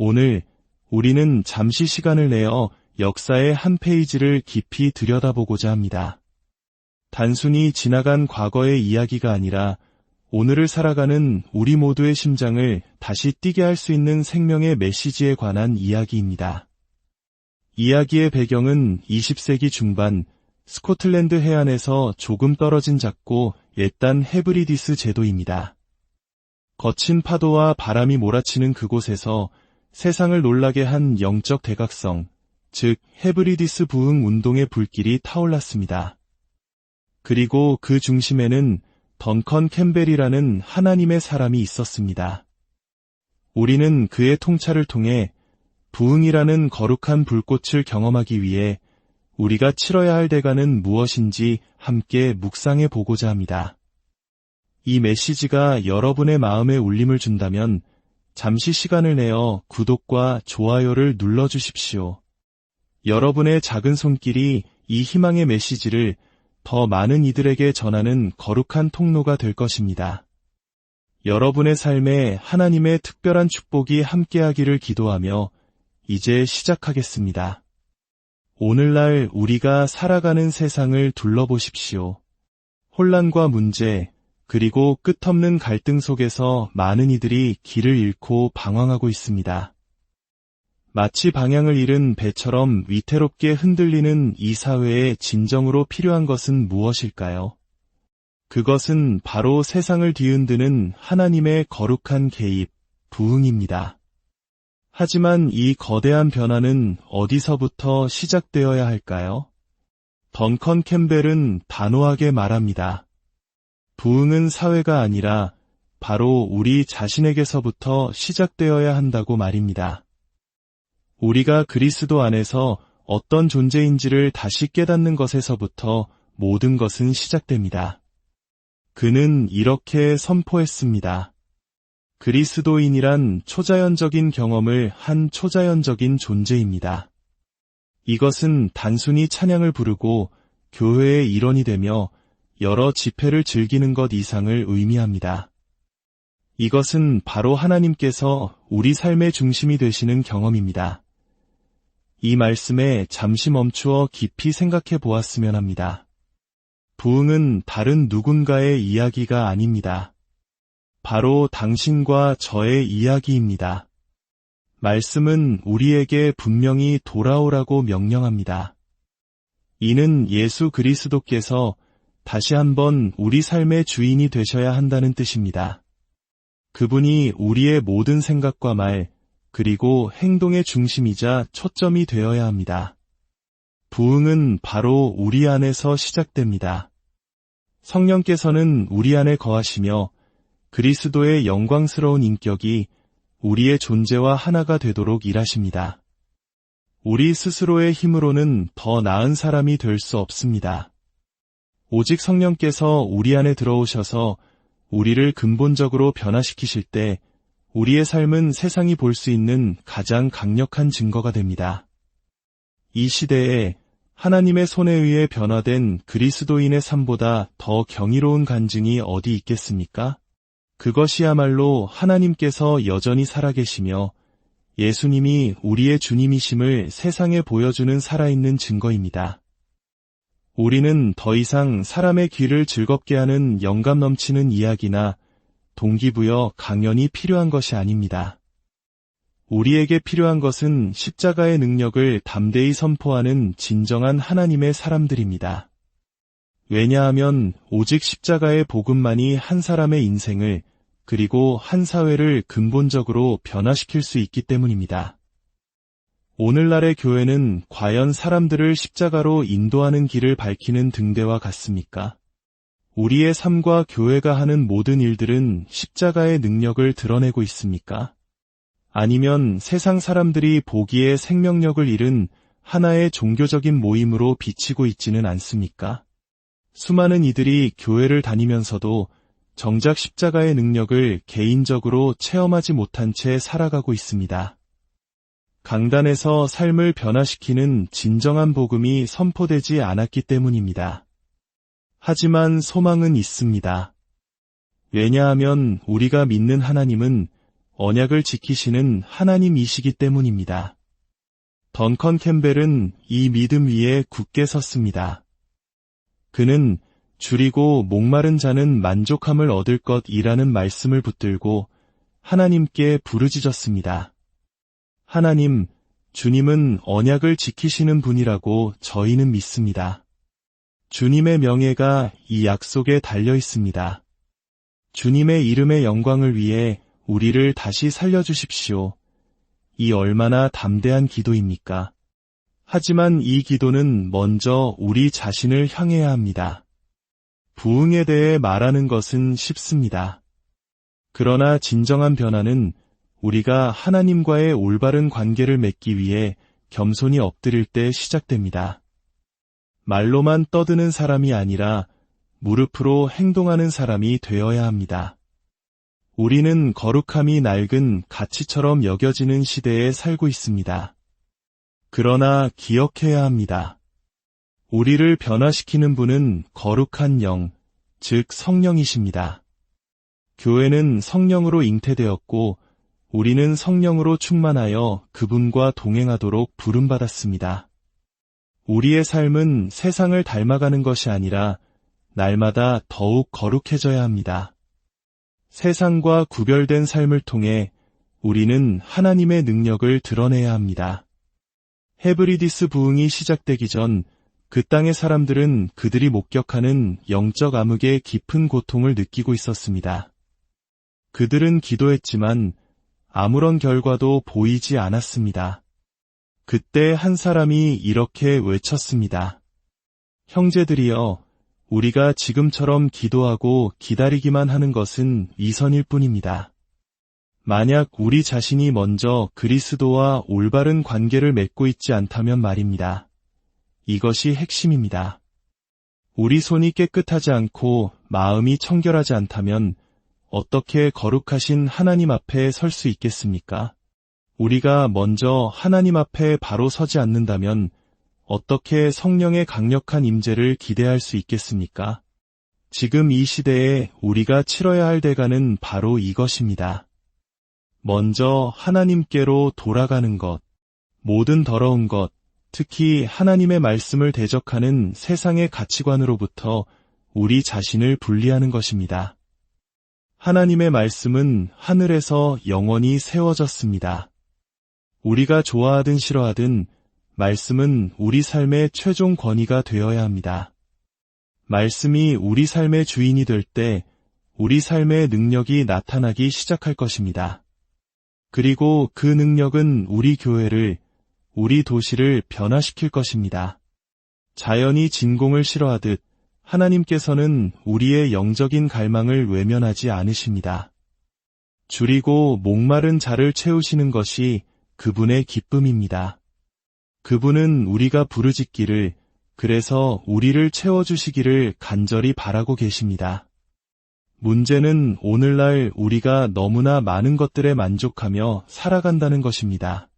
오늘 우리는 잠시 시간을 내어 역사의 한 페이지를 깊이 들여다보고자 합니다. 단순히 지나간 과거의 이야기가 아니라 오늘을 살아가는 우리 모두의 심장을 다시 뛰게 할 수 있는 생명의 메시지에 관한 이야기입니다. 이야기의 배경은 20세기 중반 스코틀랜드 해안에서 조금 떨어진 작고 옛단 헤브리디스 제도입니다. 거친 파도와 바람이 몰아치는 그곳에서 세상을 놀라게 한 영적 대각성, 즉 헤브리디스 부흥 운동의 불길이 타올랐습니다. 그리고 그 중심에는 던컨 캠벨이라는 하나님의 사람이 있었습니다. 우리는 그의 통찰을 통해 부흥이라는 거룩한 불꽃을 경험하기 위해 우리가 치러야 할 대가는 무엇인지 함께 묵상해 보고자 합니다. 이 메시지가 여러분의 마음에 울림을 준다면 잠시 시간을 내어 구독과 좋아요를 눌러주십시오. 여러분의 작은 손길이 이 희망의 메시지를 더 많은 이들에게 전하는 거룩한 통로가 될 것입니다. 여러분의 삶에 하나님의 특별한 축복이 함께하기를 기도하며 이제 시작하겠습니다. 오늘날 우리가 살아가는 세상을 둘러보십시오. 혼란과 문제, 그리고 끝없는 갈등 속에서 많은 이들이 길을 잃고 방황하고 있습니다. 마치 방향을 잃은 배처럼 위태롭게 흔들리는 이 사회에 진정으로 필요한 것은 무엇일까요? 그것은 바로 세상을 뒤흔드는 하나님의 거룩한 개입, 부흥입니다. 하지만 이 거대한 변화는 어디서부터 시작되어야 할까요? 던컨 캠벨은 단호하게 말합니다. 부흥은 사회가 아니라 바로 우리 자신에게서부터 시작되어야 한다고 말입니다. 우리가 그리스도 안에서 어떤 존재인지를 다시 깨닫는 것에서부터 모든 것은 시작됩니다. 그는 이렇게 선포했습니다. 그리스도인이란 초자연적인 경험을 한 초자연적인 존재입니다. 이것은 단순히 찬양을 부르고 교회의 일원이 되며 여러 집회를 즐기는 것 이상을 의미합니다. 이것은 바로 하나님께서 우리 삶의 중심이 되시는 경험입니다. 이 말씀에 잠시 멈추어 깊이 생각해 보았으면 합니다. 부흥은 다른 누군가의 이야기가 아닙니다. 바로 당신과 저의 이야기입니다. 말씀은 우리에게 분명히 돌아오라고 명령합니다. 이는 예수 그리스도께서 다시 한번 우리 삶의 주인이 되셔야 한다는 뜻입니다. 그분이 우리의 모든 생각과 말, 그리고 행동의 중심이자 초점이 되어야 합니다. 부흥은 바로 우리 안에서 시작됩니다. 성령께서는 우리 안에 거하시며 그리스도의 영광스러운 인격이 우리의 존재와 하나가 되도록 일하십니다. 우리 스스로의 힘으로는 더 나은 사람이 될 수 없습니다. 오직 성령께서 우리 안에 들어오셔서 우리를 근본적으로 변화시키실 때 우리의 삶은 세상이 볼 수 있는 가장 강력한 증거가 됩니다. 이 시대에 하나님의 손에 의해 변화된 그리스도인의 삶보다 더 경이로운 간증이 어디 있겠습니까? 그것이야말로 하나님께서 여전히 살아계시며 예수님이 우리의 주님이심을 세상에 보여주는 살아있는 증거입니다. 우리는 더 이상 사람의 귀를 즐겁게 하는 영감 넘치는 이야기나 동기부여 강연이 필요한 것이 아닙니다. 우리에게 필요한 것은 십자가의 능력을 담대히 선포하는 진정한 하나님의 사람들입니다. 왜냐하면 오직 십자가의 복음만이 한 사람의 인생을 그리고 한 사회를 근본적으로 변화시킬 수 있기 때문입니다. 오늘날의 교회는 과연 사람들을 십자가로 인도하는 길을 밝히는 등대와 같습니까? 우리의 삶과 교회가 하는 모든 일들은 십자가의 능력을 드러내고 있습니까? 아니면 세상 사람들이 보기에 생명력을 잃은 하나의 종교적인 모임으로 비치고 있지는 않습니까? 수많은 이들이 교회를 다니면서도 정작 십자가의 능력을 개인적으로 체험하지 못한 채 살아가고 있습니다. 강단에서 삶을 변화시키는 진정한 복음이 선포되지 않았기 때문입니다. 하지만 소망은 있습니다. 왜냐하면 우리가 믿는 하나님은 언약을 지키시는 하나님이시기 때문입니다. 던컨 캠벨은 이 믿음 위에 굳게 섰습니다. 그는 줄이고 목마른 자는 만족함을 얻을 것이라는 말씀을 붙들고 하나님께 부르짖었습니다. 하나님, 주님은 언약을 지키시는 분이라고 저희는 믿습니다. 주님의 명예가 이 약속에 달려 있습니다. 주님의 이름의 영광을 위해 우리를 다시 살려주십시오. 이 얼마나 담대한 기도입니까? 하지만 이 기도는 먼저 우리 자신을 향해야 합니다. 부흥에 대해 말하는 것은 쉽습니다. 그러나 진정한 변화는 우리가 하나님과의 올바른 관계를 맺기 위해 겸손히 엎드릴 때 시작됩니다. 말로만 떠드는 사람이 아니라 무릎으로 행동하는 사람이 되어야 합니다. 우리는 거룩함이 낡은 가치처럼 여겨지는 시대에 살고 있습니다. 그러나 기억해야 합니다. 우리를 변화시키는 분은 거룩한 영, 즉 성령이십니다. 교회는 성령으로 잉태되었고 우리는 성령으로 충만하여 그분과 동행하도록 부름받았습니다. 우리의 삶은 세상을 닮아가는 것이 아니라 날마다 더욱 거룩해져야 합니다. 세상과 구별된 삶을 통해 우리는 하나님의 능력을 드러내야 합니다. 헤브리디스 부흥이 시작되기 전 그 땅의 사람들은 그들이 목격하는 영적 암흑의 깊은 고통을 느끼고 있었습니다. 그들은 기도했지만 아무런 결과도 보이지 않았습니다. 그때 한 사람이 이렇게 외쳤습니다. 형제들이여, 우리가 지금처럼 기도하고 기다리기만 하는 것은 위선일 뿐입니다. 만약 우리 자신이 먼저 그리스도와 올바른 관계를 맺고 있지 않다면 말입니다. 이것이 핵심입니다. 우리 손이 깨끗하지 않고 마음이 청결하지 않다면 어떻게 거룩하신 하나님 앞에 설 수 있겠습니까? 우리가 먼저 하나님 앞에 바로 서지 않는다면 어떻게 성령의 강력한 임재를 기대할 수 있겠습니까? 지금 이 시대에 우리가 치러야 할 대가는 바로 이것입니다. 먼저 하나님께로 돌아가는 것, 모든 더러운 것, 특히 하나님의 말씀을 대적하는 세상의 가치관으로부터 우리 자신을 분리하는 것입니다. 하나님의 말씀은 하늘에서 영원히 세워졌습니다. 우리가 좋아하든 싫어하든 말씀은 우리 삶의 최종 권위가 되어야 합니다. 말씀이 우리 삶의 주인이 될 때 우리 삶의 능력이 나타나기 시작할 것입니다. 그리고 그 능력은 우리 교회를, 우리 도시를 변화시킬 것입니다. 자연이 진공을 싫어하듯 하나님께서는 우리의 영적인 갈망을 외면하지 않으십니다. 줄이고 목마른 자를 채우시는 것이 그분의 기쁨입니다. 그분은 우리가 부르짖기를, 그래서 우리를 채워주시기를 간절히 바라고 계십니다. 문제는 오늘날 우리가 너무나 많은 것들에 만족하며 살아간다는 것입니다.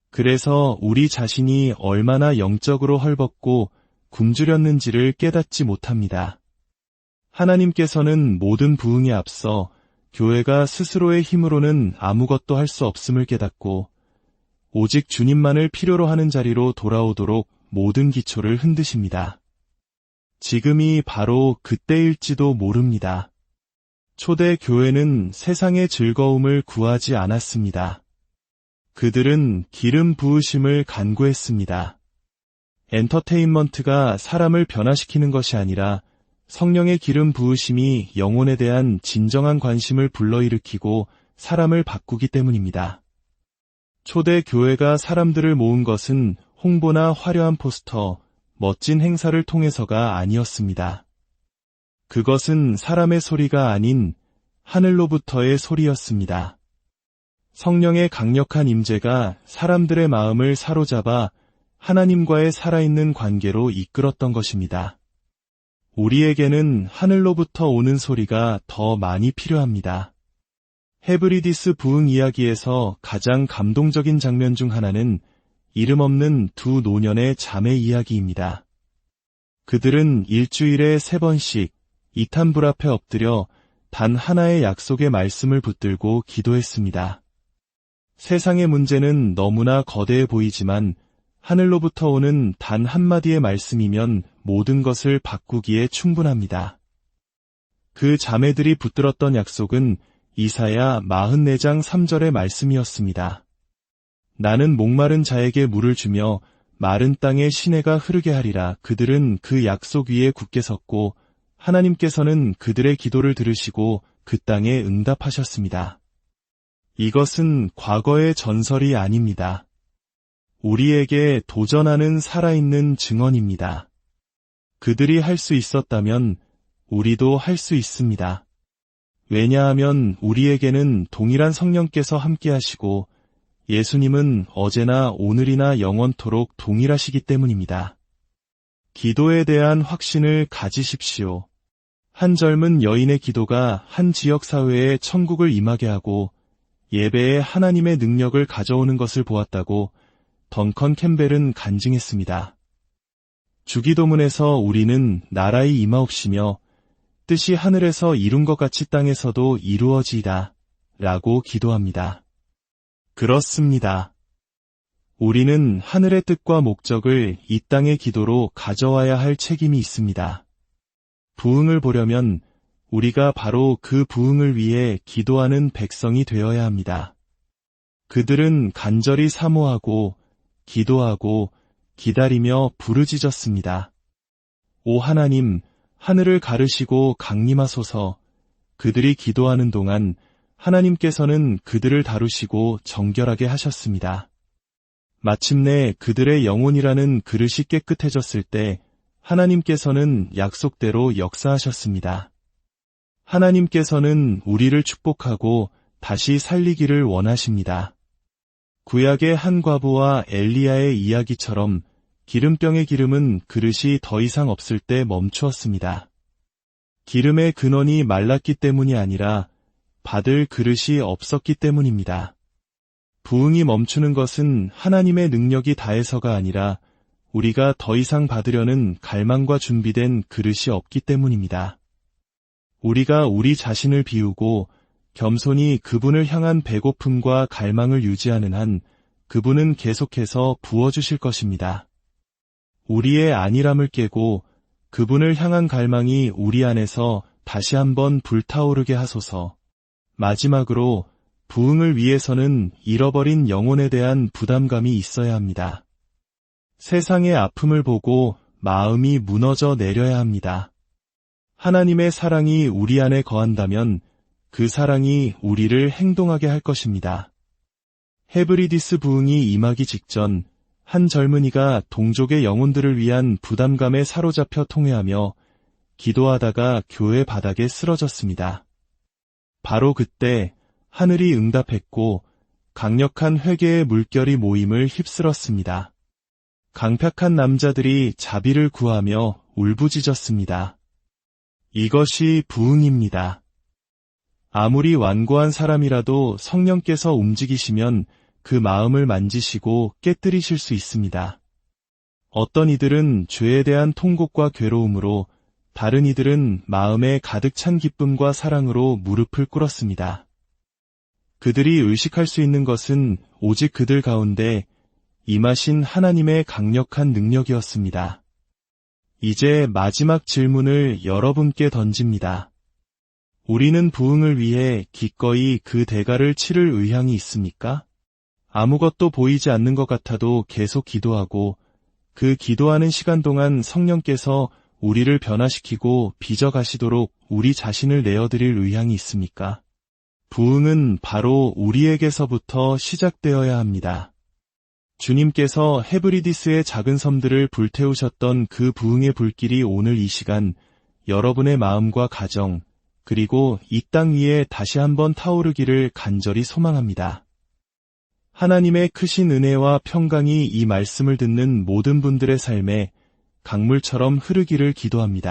그래서 우리 자신이 얼마나 영적으로 헐벗고 굶주렸는지를 깨닫지 못합니다. 하나님께서는 모든 부흥에 앞서 교회가 스스로의 힘으로는 아무것도 할 수 없음을 깨닫고 오직 주님만을 필요로 하는 자리로 돌아오도록 모든 기초를 흔드십니다. 지금이 바로 그때일지도 모릅니다. 초대 교회는 세상의 즐거움을 구하지 않았습니다. 그들은 기름 부으심을 간구했습니다. 엔터테인먼트가 사람을 변화시키는 것이 아니라 성령의 기름 부으심이 영혼에 대한 진정한 관심을 불러일으키고 사람을 바꾸기 때문입니다. 초대 교회가 사람들을 모은 것은 홍보나 화려한 포스터, 멋진 행사를 통해서가 아니었습니다. 그것은 사람의 소리가 아닌 하늘로부터의 소리였습니다. 성령의 강력한 임재가 사람들의 마음을 사로잡아 하나님과의 살아있는 관계로 이끌었던 것입니다. 우리에게는 하늘로부터 오는 소리가 더 많이 필요합니다. 헤브리디스 부흥 이야기에서 가장 감동적인 장면 중 하나는 이름 없는 두 노년의 자매 이야기입니다. 그들은 일주일에 3번씩 이탄불 앞에 엎드려 단 하나의 약속의 말씀을 붙들고 기도했습니다. 세상의 문제는 너무나 거대해 보이지만 하늘로부터 오는 단 한마디의 말씀이면 모든 것을 바꾸기에 충분합니다. 그 자매들이 붙들었던 약속은 이사야 44장 3절의 말씀이었습니다. 나는 목마른 자에게 물을 주며 마른 땅에 시내가 흐르게 하리라. 그들은 그 약속 위에 굳게 섰고 하나님께서는 그들의 기도를 들으시고 그 땅에 응답하셨습니다. 이것은 과거의 전설이 아닙니다. 우리에게 도전하는 살아있는 증언입니다. 그들이 할 수 있었다면 우리도 할 수 있습니다. 왜냐하면 우리에게는 동일한 성령께서 함께하시고 예수님은 어제나 오늘이나 영원토록 동일하시기 때문입니다. 기도에 대한 확신을 가지십시오. 한 젊은 여인의 기도가 한 지역 사회에 천국을 임하게 하고 예배에 하나님의 능력을 가져오는 것을 보았다고 던컨 캠벨은 간증했습니다. 주기도문에서 우리는 나라의 임하옵시며 뜻이 하늘에서 이룬 것 같이 땅에서도 이루어지이다 라고 기도합니다. 그렇습니다. 우리는 하늘의 뜻과 목적을 이 땅의 기도로 가져와야 할 책임이 있습니다. 부흥을 보려면 우리가 바로 그 부흥을 위해 기도하는 백성이 되어야 합니다. 그들은 간절히 사모하고 기도하고 기다리며 부르짖었습니다. 오 하나님, 하늘을 가르시고 강림하소서. 그들이 기도하는 동안 하나님께서는 그들을 다루시고 정결하게 하셨습니다. 마침내 그들의 영혼이라는 그릇이 깨끗해졌을 때 하나님께서는 약속대로 역사하셨습니다. 하나님께서는 우리를 축복하고 다시 살리기를 원하십니다. 구약의 한 과부와 엘리야의 이야기처럼 기름병의 기름은 그릇이 더 이상 없을 때 멈추었습니다. 기름의 근원이 말랐기 때문이 아니라 받을 그릇이 없었기 때문입니다. 부흥이 멈추는 것은 하나님의 능력이 다해서가 아니라 우리가 더 이상 받으려는 갈망과 준비된 그릇이 없기 때문입니다. 우리가 우리 자신을 비우고 겸손히 그분을 향한 배고픔과 갈망을 유지하는 한 그분은 계속해서 부어주실 것입니다. 우리의 안일함을 깨고 그분을 향한 갈망이 우리 안에서 다시 한번 불타오르게 하소서. 마지막으로 부흥을 위해서는 잃어버린 영혼에 대한 부담감이 있어야 합니다. 세상의 아픔을 보고 마음이 무너져 내려야 합니다. 하나님의 사랑이 우리 안에 거한다면 그 사랑이 우리를 행동하게 할 것입니다. 헤브리디스 부흥이 임하기 직전 한 젊은이가 동족의 영혼들을 위한 부담감에 사로잡혀 통회하며 기도하다가 교회 바닥에 쓰러졌습니다. 바로 그때 하늘이 응답했고 강력한 회개의 물결이 모임을 휩쓸었습니다. 강팍한 남자들이 자비를 구하며 울부짖었습니다. 이것이 부흥입니다. 아무리 완고한 사람이라도 성령께서 움직이시면 그 마음을 만지시고 깨뜨리실 수 있습니다. 어떤 이들은 죄에 대한 통곡과 괴로움으로, 다른 이들은 마음에 가득 찬 기쁨과 사랑으로 무릎을 꿇었습니다. 그들이 의식할 수 있는 것은 오직 그들 가운데 임하신 하나님의 강력한 능력이었습니다. 이제 마지막 질문을 여러분께 던집니다. 우리는 부흥을 위해 기꺼이 그 대가를 치를 의향이 있습니까? 아무것도 보이지 않는 것 같아도 계속 기도하고 그 기도하는 시간 동안 성령께서 우리를 변화시키고 빚어가시도록 우리 자신을 내어드릴 의향이 있습니까? 부흥은 바로 우리에게서부터 시작되어야 합니다. 주님께서 헤브리디스의 작은 섬들을 불태우셨던 그 부흥의 불길이 오늘 이 시간 여러분의 마음과 가정, 그리고 이 땅 위에 다시 한번 타오르기를 간절히 소망합니다. 하나님의 크신 은혜와 평강이 이 말씀을 듣는 모든 분들의 삶에 강물처럼 흐르기를 기도합니다.